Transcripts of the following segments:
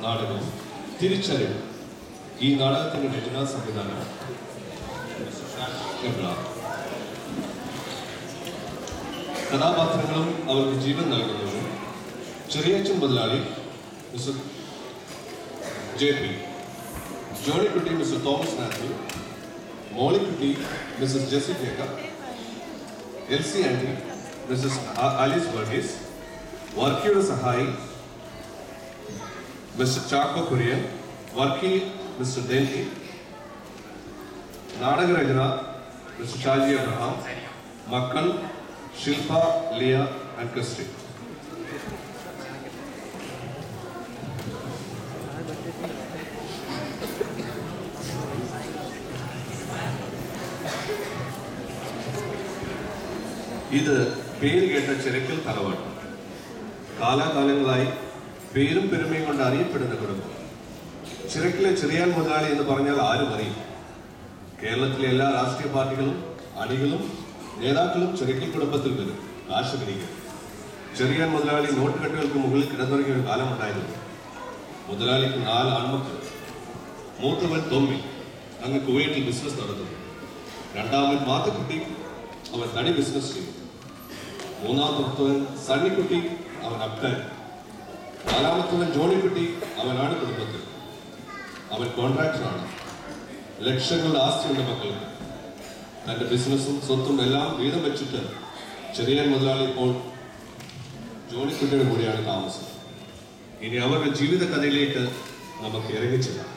നാടകം തിരിച്ചറിവ്. ഈ നാടകത്തിന്റെ രചനാ സംവിധാനം കഥാപാത്രങ്ങളും അവർക്ക് ജീവൻ നൽകുന്നവരും ചെറിയച്ചൻ മുതലാളി mister JP, Johnykutty mister Thomas Mathew, Mollykutty Mrs Jessy Jacob, LC aunty Mrs Alice Varghese, വർക്കിയുടെ സഹായി മിസ്റ്റർ ചാക്കോ കുര്യൻ, വർക്കി മിസ്റ്റർ ഡെൻഹി, നാടകരചന മിസ്റ്റർ ഷാജി അബ്രഹാം, മക്കൾ ശില്പ, ലിയ ആൻഡ് ക്രിസ്റ്റി. ഇത് പേര് കേട്ട ചിരക്കൽ തറവാട്. കാലാകാലങ്ങളായി പേരും പെരുമയും കൊണ്ട് അറിയപ്പെടുന്ന കുടുംബം. ചിരക്കിലെ ചെറിയാൻ മുതലാളി എന്ന് പറഞ്ഞാൽ ആരും അറിയും. കേരളത്തിലെ എല്ലാ രാഷ്ട്രീയ പാർട്ടികളും അണികളും നേതാക്കളും ചിരക്കൽ കുടുംബത്തിൽ വരും കാശ് പിടിക്കും. ചെറിയാൻ മുതലാളി നോട്ട് കെട്ടുകൾക്ക് മുകളിൽ കിടന്നുറങ്ങിയ ഒരു കാലമുണ്ടായിരുന്നു. മുതലാളിക്ക് 4 ആൺമക്കൾ. മൂത്തവൻ തൊമ്മി അങ്ങ് കുവൈറ്റിൽ ബിസിനസ് നടത്തുന്നു. രണ്ടാമൻ മാത്തക്കുട്ടി, അവൻ തടി ബിസിനസ് ചെയ്യും. മൂന്നാമത്തവൻ സണ്ണിക്കുട്ടി, അവൻ അബ്കാൻ. നാലാമത്തവൻ ജോണിക്കുട്ടി, അവനാണ് കുടുംബത്തിൽ. അവൻ കോൺട്രാക്ടറാണ്. ലക്ഷങ്ങളുടെ ആസ്തിയുള്ള മക്കൾക്ക്. തന്റെ ബിസിനസ്സും സ്വത്തും എല്ലാം വീതം വെച്ചിട്ട് ചെറിയാൻ മുതലാളി ഇപ്പോൾ ജോണിക്കുട്ടിയുടെ കൂടെയാണ് താമസം. ഇനി അവരുടെ ജീവിത കഥയിലേക്ക് നമുക്ക് ഇറങ്ങിച്ചെല്ലാം.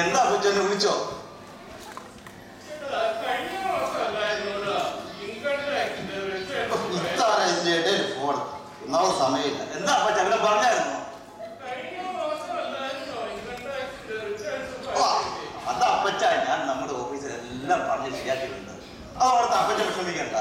എന്താ പറ്റുമെന്ന് വിളിച്ചോ? ഫോൺ ഒന്നാമത് സമയമില്ല. എന്താ പറ്റ അങ്ങനെ പറഞ്ഞായിരുന്നോ? അതാ അപ്പച്ച, ഞാൻ നമ്മുടെ ഓഫീസിൽ എല്ലാം പറഞ്ഞ് ശരിയാക്കിയിട്ടുണ്ട്. അത് അവിടുത്തെ അപ്പച്ച വിഷമിക്കണ്ട.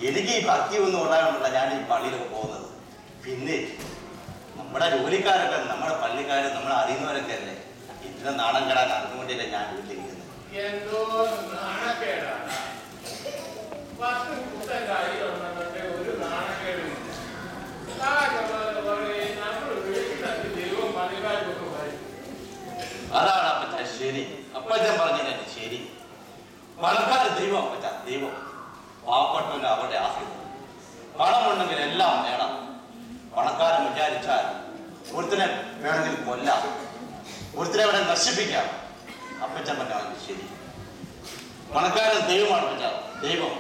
എനിക്ക് ഈ ഭക്തിയൊന്നും ഉണ്ടാകണമല്ല ഞാൻ ഈ പള്ളിയിലൊക്കെ പോകുന്നത്. പിന്നെ നമ്മുടെ ജോലിക്കാരൊക്കെ, നമ്മുടെ പള്ളിക്കാരും, നമ്മളെ അറിയുന്നവരൊക്കെ അല്ലേ. ഇതിനെ നാണം കെടാൻ അറിഞ്ഞുകൊണ്ടില്ല ഞാൻ വീട്ടിലിരിക്കുന്നത്. അതാണ് അപ്പച്ച ശരി. അപ്പച്ചൻ പറഞ്ഞതന്നെ ശരി. പണക്കാർ ദൈവം അപ്പച്ച, ദൈവം. പാവപ്പെട്ടവന് അവരുടെ ആശ്രിതം. പണമുണ്ടെങ്കിൽ എല്ലാം നേടാം. പണക്കാരൻ വിചാരിച്ചാൽ ഒരുത്തിനെ വേണമെങ്കിൽ കൊല്ലാം, ഒരുത്തിനെ വേണമെങ്കിൽ നശിപ്പിക്കാം. അപ്പച്ചൻ പറഞ്ഞാൽ ശരി. പണക്കാരൻ ദൈവമാണ് അപ്പച്ച, ദൈവം.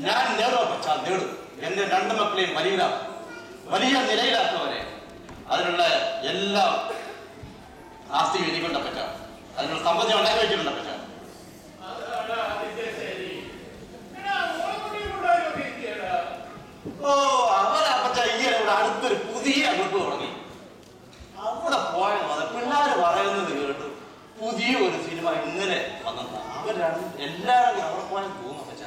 ഞാൻ നേടും അപ്പച്ച, നേടും. എന്റെ 2 മക്കളെയും വലിയ നിലയിലാക്കുന്നവരെ അതിനുള്ള എല്ലാ ആസ്തിയും എനിക്കുണ്ട് അപ്പച്ച. അതിനുള്ള സമ്പത്തി ഉണ്ടാക്കി വെച്ചിട്ടുണ്ട് അപ്പച്ച. ഓ, അവരപ്പച്ച ഈയിടെ ഇവിടെ അടുത്തൊരു പുതിയ ഗ്രൂപ്പ് തുടങ്ങി. അവിടെ പോയത് പിള്ളേര് പറയുന്നത് കേട്ടു. പുതിയ ഒരു സിനിമ ഇന്നലെ വന്നത്. എല്ലാവരും അവിടെ പോയാൽ തോന്നും അപ്പച്ച.